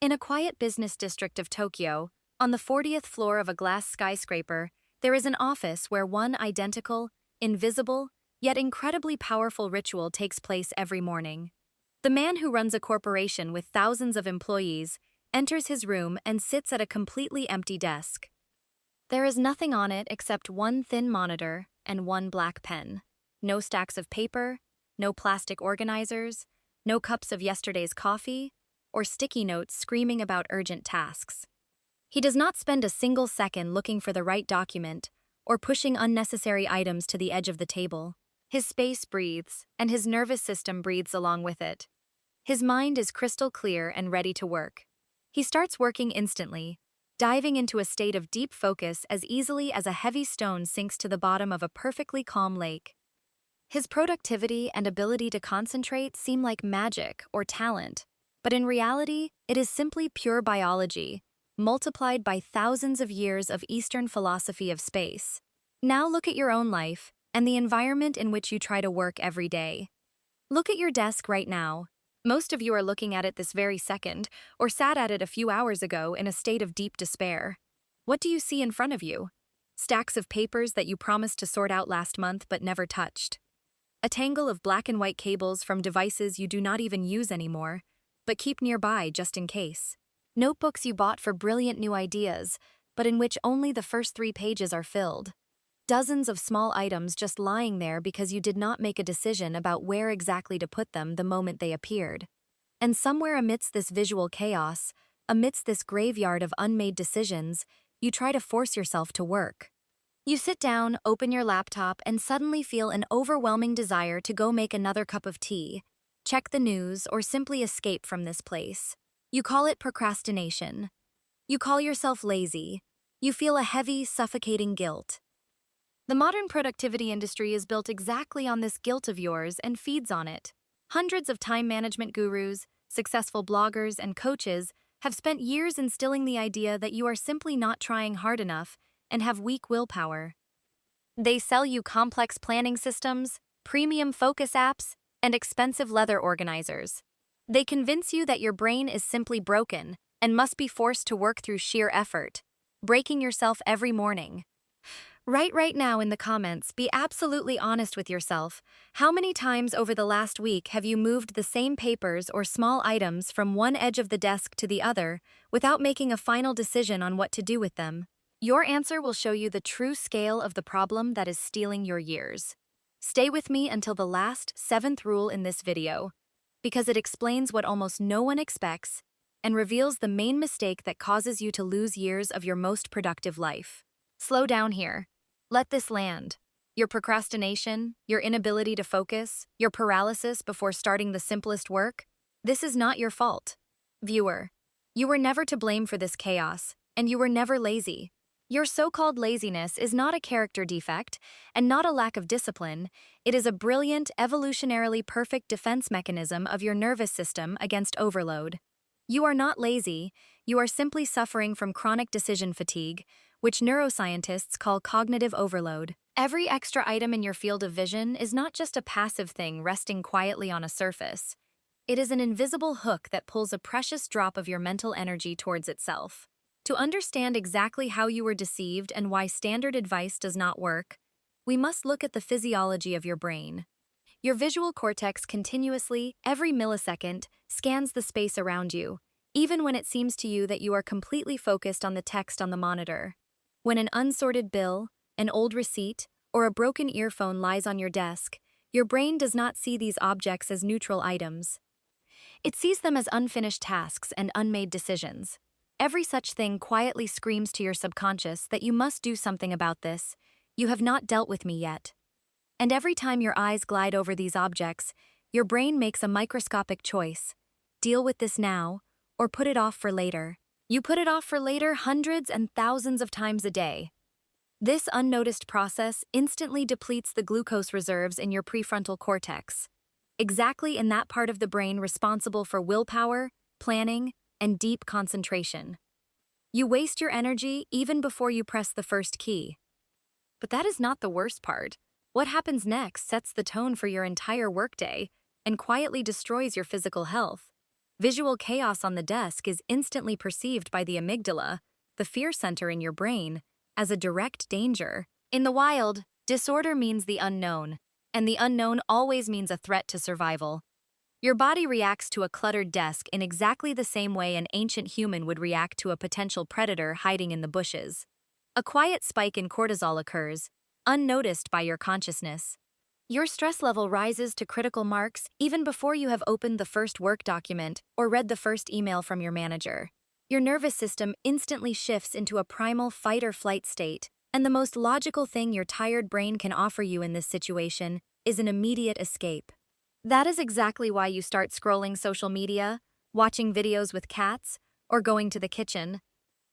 In a quiet business district of Tokyo, on the 40th floor of a glass skyscraper, there is an office where one identical, invisible, yet incredibly powerful ritual takes place every morning. The man who runs a corporation with thousands of employees enters his room and sits at a completely empty desk. There is nothing on it except one thin monitor and one black pen. No stacks of paper, no plastic organizers, no cups of yesterday's coffee, or sticky notes screaming about urgent tasks. He does not spend a single second looking for the right document or pushing unnecessary items to the edge of the table. His space breathes, and his nervous system breathes along with it. His mind is crystal clear and ready to work. He starts working instantly, diving into a state of deep focus as easily as a heavy stone sinks to the bottom of a perfectly calm lake. His productivity and ability to concentrate seem like magic or talent, but in reality, it is simply pure biology, multiplied by thousands of years of Eastern philosophy of space. Now look at your own life and the environment in which you try to work every day. Look at your desk right now. Most of you are looking at it this very second, or sat at it a few hours ago in a state of deep despair. What do you see in front of you? Stacks of papers that you promised to sort out last month but never touched. A tangle of black and white cables from devices you do not even use anymore, but keep nearby just in case. Notebooks you bought for brilliant new ideas, but in which only the first 3 pages are filled. Dozens of small items just lying there because you did not make a decision about where exactly to put them the moment they appeared. And somewhere amidst this visual chaos, amidst this graveyard of unmade decisions, you try to force yourself to work. You sit down, open your laptop, and suddenly feel an overwhelming desire to go make another cup of tea, check the news, or simply escape from this place. You call it procrastination. You call yourself lazy. You feel a heavy, suffocating guilt. The modern productivity industry is built exactly on this guilt of yours and feeds on it. Hundreds of time management gurus, successful bloggers, and coaches have spent years instilling the idea that you are simply not trying hard enough and have weak willpower. They sell you complex planning systems, premium focus apps, and expensive leather organizers. They convince you that your brain is simply broken and must be forced to work through sheer effort, breaking yourself every morning. Write right now in the comments, be absolutely honest with yourself. How many times over the last week have you moved the same papers or small items from one edge of the desk to the other without making a final decision on what to do with them? Your answer will show you the true scale of the problem that is stealing your years. Stay with me until the last, 7th rule in this video, because it explains what almost no one expects and reveals the main mistake that causes you to lose years of your most productive life. Slow down here. Let this land. Your procrastination, your inability to focus, your paralysis before starting the simplest work, this is not your fault. Viewer, you were never to blame for this chaos, and you were never lazy. Your so-called laziness is not a character defect and not a lack of discipline. It is a brilliant, evolutionarily perfect defense mechanism of your nervous system against overload. You are not lazy, you are simply suffering from chronic decision fatigue, which neuroscientists call cognitive overload. Every extra item in your field of vision is not just a passive thing resting quietly on a surface. It is an invisible hook that pulls a precious drop of your mental energy towards itself. To understand exactly how you were deceived and why standard advice does not work, we must look at the physiology of your brain. Your visual cortex continuously, every millisecond, scans the space around you, even when it seems to you that you are completely focused on the text on the monitor. When an unsorted bill, an old receipt, or a broken earphone lies on your desk, your brain does not see these objects as neutral items. It sees them as unfinished tasks and unmade decisions. Every such thing quietly screams to your subconscious that you must do something about this. You have not dealt with me yet. And every time your eyes glide over these objects, your brain makes a microscopic choice. Deal with this now, or put it off for later. You put it off for later hundreds and thousands of times a day. This unnoticed process instantly depletes the glucose reserves in your prefrontal cortex, exactly in that part of the brain responsible for willpower, planning, and deep concentration. You waste your energy even before you press the first key. But that is not the worst part. What happens next sets the tone for your entire workday and quietly destroys your physical health. Visual chaos on the desk is instantly perceived by the amygdala, the fear center in your brain, as a direct danger. In the wild, disorder means the unknown, and the unknown always means a threat to survival. Your body reacts to a cluttered desk in exactly the same way an ancient human would react to a potential predator hiding in the bushes. A quiet spike in cortisol occurs, unnoticed by your consciousness. Your stress level rises to critical marks even before you have opened the first work document or read the first email from your manager. Your nervous system instantly shifts into a primal fight-or-flight state, and the most logical thing your tired brain can offer you in this situation is an immediate escape. That is exactly why you start scrolling social media, watching videos with cats, or going to the kitchen.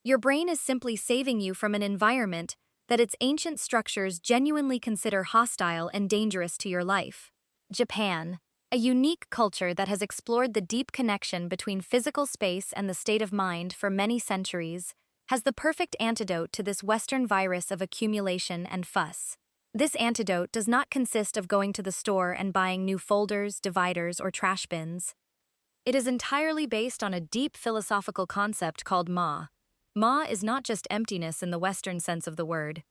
Your brain is simply saving you from an environment that its ancient structures genuinely consider hostile and dangerous to your life. Japan, a unique culture that has explored the deep connection between physical space and the state of mind for many centuries, has the perfect antidote to this Western virus of accumulation and fuss. This antidote does not consist of going to the store and buying new folders, dividers, or trash bins. It is entirely based on a deep philosophical concept called Ma. Ma is not just emptiness in the Western sense of the word.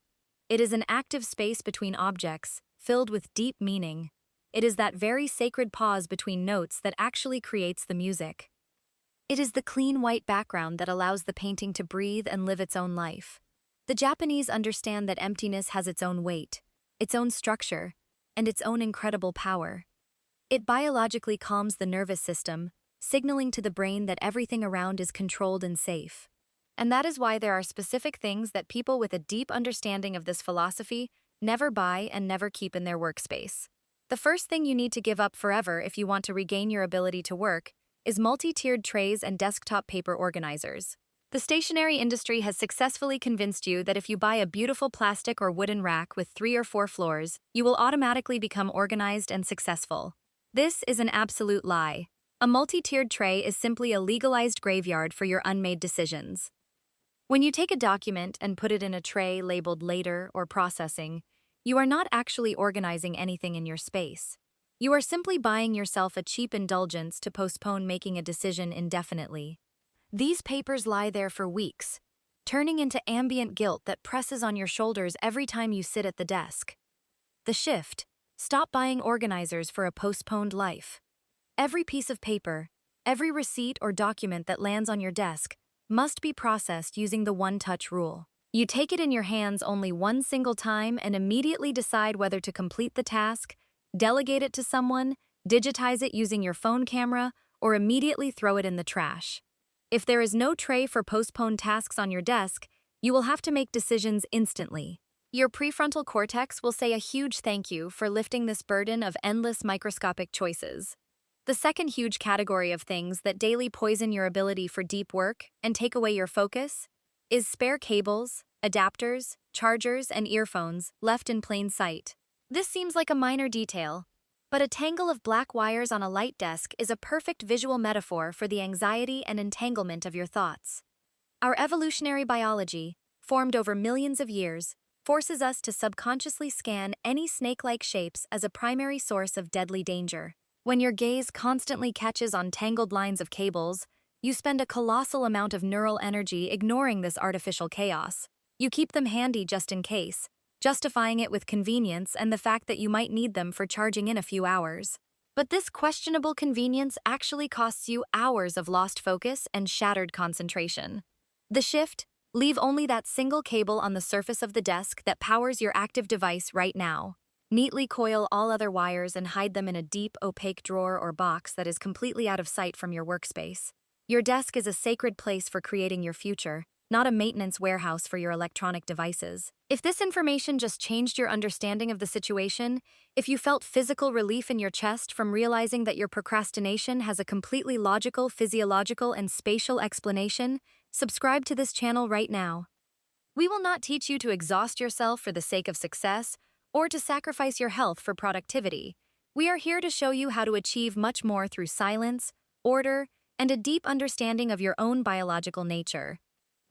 It is an active space between objects, filled with deep meaning. It is that very sacred pause between notes that actually creates the music. It is the clean white background that allows the painting to breathe and live its own life. The Japanese understand that emptiness has its own weight, its own structure, and its own incredible power. It biologically calms the nervous system, signaling to the brain that everything around is controlled and safe. And that is why there are specific things that people with a deep understanding of this philosophy never buy and never keep in their workspace. The first thing you need to give up forever if you want to regain your ability to work is multi-tiered trays and desktop paper organizers. The stationery industry has successfully convinced you that if you buy a beautiful plastic or wooden rack with 3 or 4 floors, you will automatically become organized and successful. This is an absolute lie. A multi-tiered tray is simply a legalized graveyard for your unmade decisions. When you take a document and put it in a tray labeled later or processing, you are not actually organizing anything in your space. You are simply buying yourself a cheap indulgence to postpone making a decision indefinitely. These papers lie there for weeks, turning into ambient guilt that presses on your shoulders every time you sit at the desk. The shift: stop buying organizers for a postponed life. Every piece of paper, every receipt or document that lands on your desk must be processed using the one-touch rule. You take it in your hands only one single time and immediately decide whether to complete the task, delegate it to someone, digitize it using your phone camera, or immediately throw it in the trash. If there is no tray for postponed tasks on your desk, you will have to make decisions instantly. Your prefrontal cortex will say a huge thank you for lifting this burden of endless microscopic choices. The second huge category of things that daily poison your ability for deep work and take away your focus is spare cables, adapters, chargers, and earphones left in plain sight. This seems like a minor detail, but a tangle of black wires on a light desk is a perfect visual metaphor for the anxiety and entanglement of your thoughts. Our evolutionary biology, formed over millions of years, forces us to subconsciously scan any snake-like shapes as a primary source of deadly danger. When your gaze constantly catches on tangled lines of cables, you spend a colossal amount of neural energy ignoring this artificial chaos. You keep them handy just in case, justifying it with convenience and the fact that you might need them for charging in a few hours. But this questionable convenience actually costs you hours of lost focus and shattered concentration. The shift: leave only that single cable on the surface of the desk that powers your active device right now. Neatly coil all other wires and hide them in a deep, opaque drawer or box that is completely out of sight from your workspace. Your desk is a sacred place for creating your future, not a maintenance warehouse for your electronic devices. If this information just changed your understanding of the situation, if you felt physical relief in your chest from realizing that your procrastination has a completely logical, physiological, and spatial explanation, subscribe to this channel right now. We will not teach you to exhaust yourself for the sake of success or to sacrifice your health for productivity. We are here to show you how to achieve much more through silence, order, and a deep understanding of your own biological nature.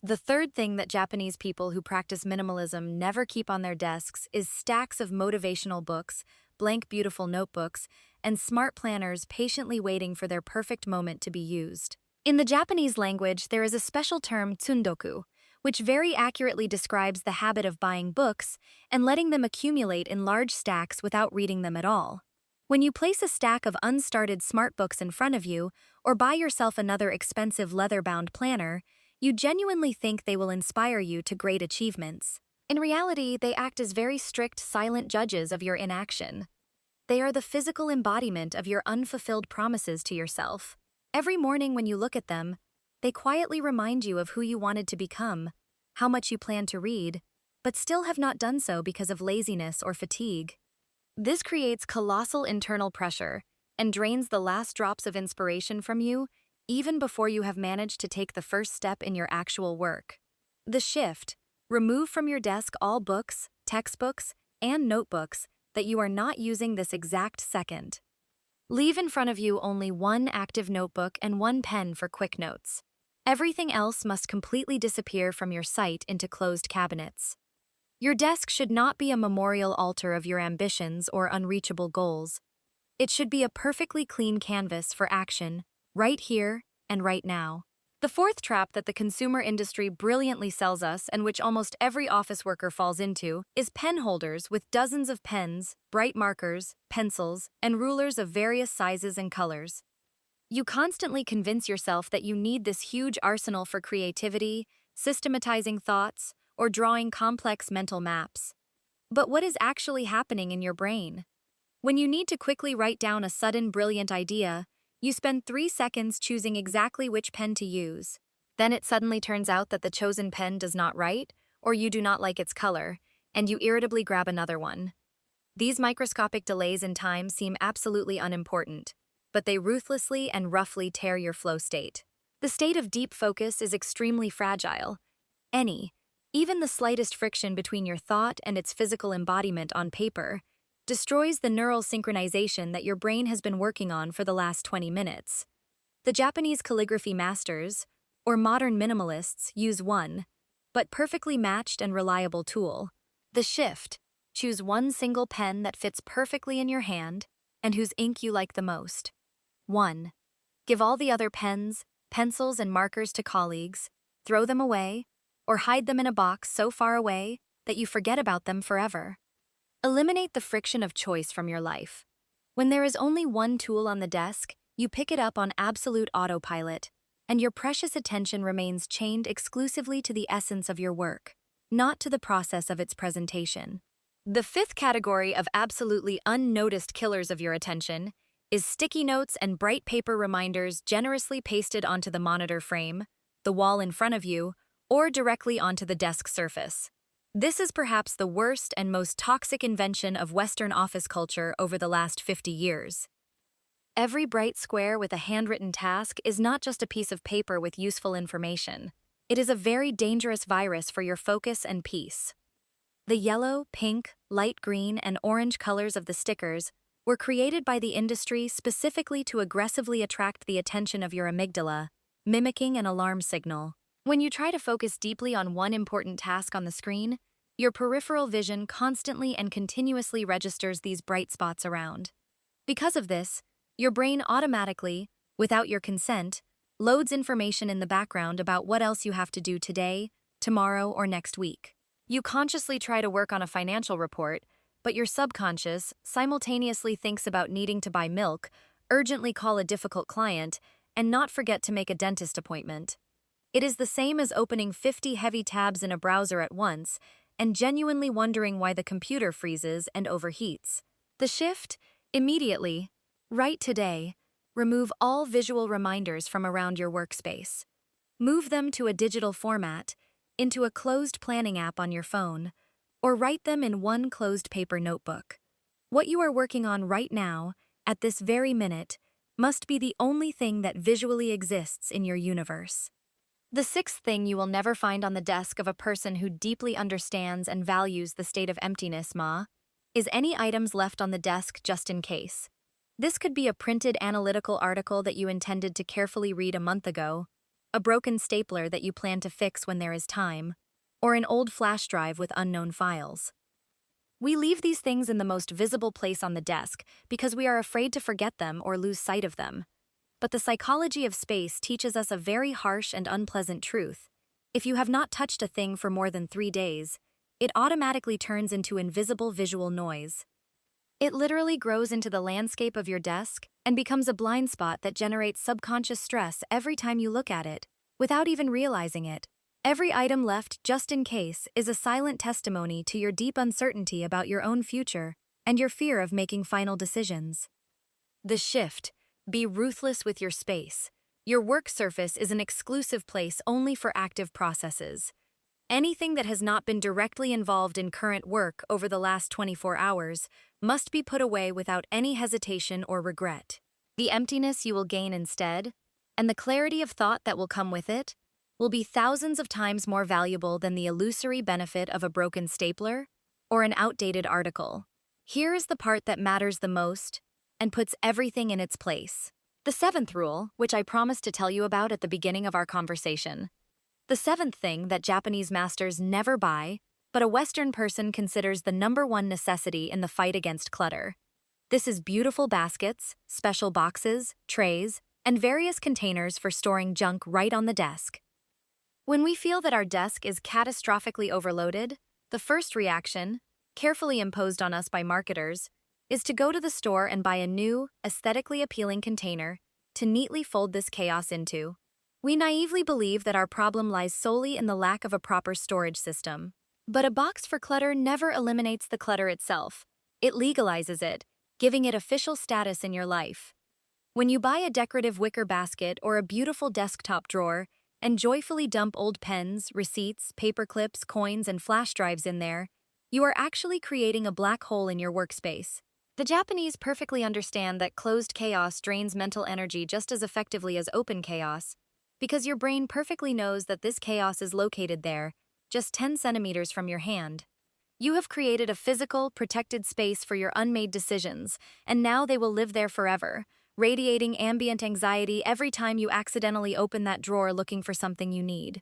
The third thing that Japanese people who practice minimalism never keep on their desks is stacks of motivational books, blank beautiful notebooks, and smart planners patiently waiting for their perfect moment to be used. In the Japanese language, there is a special term tsundoku, which very accurately describes the habit of buying books and letting them accumulate in large stacks without reading them at all. When you place a stack of unstarted smart books in front of you, or buy yourself another expensive leather-bound planner, you genuinely think they will inspire you to great achievements. In reality, they act as very strict, silent judges of your inaction. They are the physical embodiment of your unfulfilled promises to yourself. Every morning when you look at them, they quietly remind you of who you wanted to become, how much you plan to read, but still have not done so because of laziness or fatigue. This creates colossal internal pressure and drains the last drops of inspiration from you even before you have managed to take the first step in your actual work. The shift: remove from your desk all books, textbooks, and notebooks that you are not using this exact second. Leave in front of you only one active notebook and one pen for quick notes. Everything else must completely disappear from your sight into closed cabinets. Your desk should not be a memorial altar of your ambitions or unreachable goals. It should be a perfectly clean canvas for action, right here and right now. The fourth trap that the consumer industry brilliantly sells us, and which almost every office worker falls into, is pen holders with dozens of pens, bright markers, pencils, and rulers of various sizes and colors. You constantly convince yourself that you need this huge arsenal for creativity, systematizing thoughts, or drawing complex mental maps. But what is actually happening in your brain? When you need to quickly write down a sudden brilliant idea, you spend 3 seconds choosing exactly which pen to use. Then it suddenly turns out that the chosen pen does not write, or you do not like its color, and you irritably grab another one. These microscopic delays in time seem absolutely unimportant, but they ruthlessly and roughly tear your flow state. The state of deep focus is extremely fragile. Even the slightest friction between your thought and its physical embodiment on paper destroys the neural synchronization that your brain has been working on for the last 20 minutes. The Japanese calligraphy masters, or modern minimalists, use one, but perfectly matched and reliable tool: the shift. Choose one single pen that fits perfectly in your hand and whose ink you like the most. 1. Give all the other pens, pencils, and markers to colleagues, throw them away, or hide them in a box so far away that you forget about them forever. Eliminate the friction of choice from your life. When there is only one tool on the desk, you pick it up on absolute autopilot, and your precious attention remains chained exclusively to the essence of your work, not to the process of its presentation. The fifth category of absolutely unnoticed killers of your attention is sticky notes and bright paper reminders generously pasted onto the monitor frame, the wall in front of you, or directly onto the desk surface. This is perhaps the worst and most toxic invention of Western office culture over the last 50 years. Every bright square with a handwritten task is not just a piece of paper with useful information. It is a very dangerous virus for your focus and peace. The yellow, pink, light green, and orange colors of the stickers were created by the industry specifically to aggressively attract the attention of your amygdala, mimicking an alarm signal. When you try to focus deeply on one important task on the screen, your peripheral vision constantly and continuously registers these bright spots around. Because of this, your brain automatically, without your consent, loads information in the background about what else you have to do today, tomorrow, or next week. You consciously try to work on a financial report, but your subconscious simultaneously thinks about needing to buy milk, urgently call a difficult client, and not forget to make a dentist appointment. It is the same as opening 50 heavy tabs in a browser at once and genuinely wondering why the computer freezes and overheats. The shift: immediately, right today, remove all visual reminders from around your workspace. Move them to a digital format, into a closed planning app on your phone, or write them in one closed paper notebook. What you are working on right now, at this very minute, must be the only thing that visually exists in your universe. The sixth thing you will never find on the desk of a person who deeply understands and values the state of emptiness, is any items left on the desk just in case. This could be a printed analytical article that you intended to carefully read a month ago, a broken stapler that you plan to fix when there is time, or an old flash drive with unknown files. We leave these things in the most visible place on the desk because we are afraid to forget them or lose sight of them. But the psychology of space teaches us a very harsh and unpleasant truth. If you have not touched a thing for more than 3 days, it automatically turns into invisible visual noise. It literally grows into the landscape of your desk and becomes a blind spot that generates subconscious stress every time you look at it, without even realizing it. Every item left just in case is a silent testimony to your deep uncertainty about your own future and your fear of making final decisions. The shift: be ruthless with your space. Your work surface is an exclusive place only for active processes. Anything that has not been directly involved in current work over the last 24 hours must be put away without any hesitation or regret. The emptiness you will gain instead, and the clarity of thought that will come with it, will be thousands of times more valuable than the illusory benefit of a broken stapler or an outdated article. Here is the part that matters the most and puts everything in its place. The 7th rule, which I promised to tell you about at the beginning of our conversation. The 7th thing that Japanese masters never buy, but a Western person considers the #1 necessity in the fight against clutter. This is beautiful baskets, special boxes, trays, and various containers for storing junk right on the desk. When we feel that our desk is catastrophically overloaded, the first reaction, carefully imposed on us by marketers, is to go to the store and buy a new, aesthetically appealing container to neatly fold this chaos into. We naively believe that our problem lies solely in the lack of a proper storage system. But a box for clutter never eliminates the clutter itself. It legalizes it, giving it official status in your life. When you buy a decorative wicker basket or a beautiful desktop drawer and joyfully dump old pens, receipts, paper clips, coins, and flash drives in there, you are actually creating a black hole in your workspace. The Japanese perfectly understand that closed chaos drains mental energy just as effectively as open chaos, because your brain perfectly knows that this chaos is located there, just 10 centimeters from your hand. You have created a physical, protected space for your unmade decisions, and now they will live there forever, radiating ambient anxiety every time you accidentally open that drawer looking for something you need.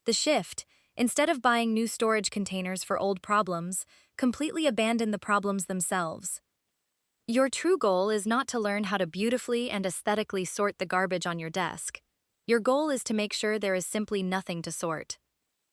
The shift: instead of buying new storage containers for old problems, completely abandon the problems themselves. Your true goal is not to learn how to beautifully and aesthetically sort the garbage on your desk. Your goal is to make sure there is simply nothing to sort.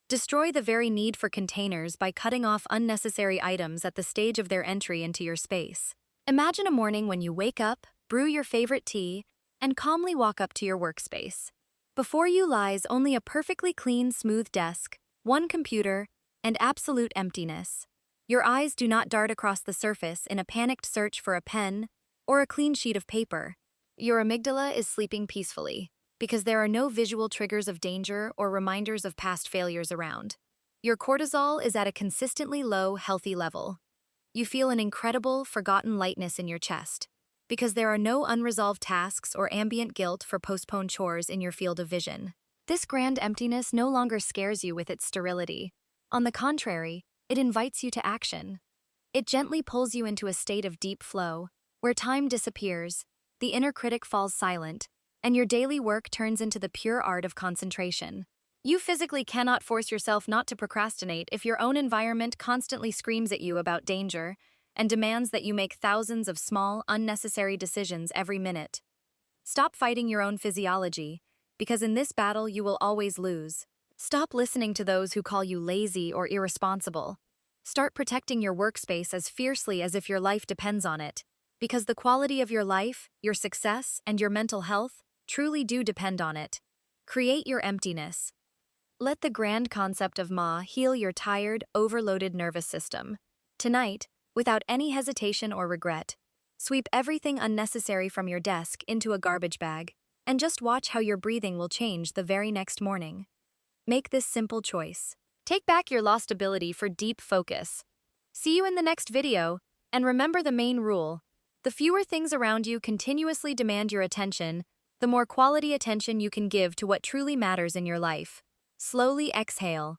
Destroy the very need for containers by cutting off unnecessary items at the stage of their entry into your space. Imagine a morning when you wake up, brew your favorite tea, and calmly walk up to your workspace. Before you lies only a perfectly clean, smooth desk, one computer, and absolute emptiness. Your eyes do not dart across the surface in a panicked search for a pen or a clean sheet of paper. Your amygdala is sleeping peacefully, because there are no visual triggers of danger or reminders of past failures around. Your cortisol is at a consistently low, healthy level. You feel an incredible, forgotten lightness in your chest, because there are no unresolved tasks or ambient guilt for postponed chores in your field of vision. This grand emptiness no longer scares you with its sterility. On the contrary, it invites you to action. It gently pulls you into a state of deep flow, where time disappears, the inner critic falls silent, and your daily work turns into the pure art of concentration. You physically cannot force yourself not to procrastinate if your own environment constantly screams at you about danger and demands that you make thousands of small, unnecessary decisions every minute. Stop fighting your own physiology, because in this battle you will always lose. Stop listening to those who call you lazy or irresponsible. Start protecting your workspace as fiercely as if your life depends on it, because the quality of your life, your success, and your mental health truly do depend on it. Create your emptiness. Let the grand concept of Ma heal your tired, overloaded nervous system. Tonight, without any hesitation or regret, sweep everything unnecessary from your desk into a garbage bag, and just watch how your breathing will change the very next morning. Make this simple choice. Take back your lost ability for deep focus. See you in the next video, and remember the main rule: the fewer things around you continuously demand your attention, the more quality attention you can give to what truly matters in your life. Slowly exhale,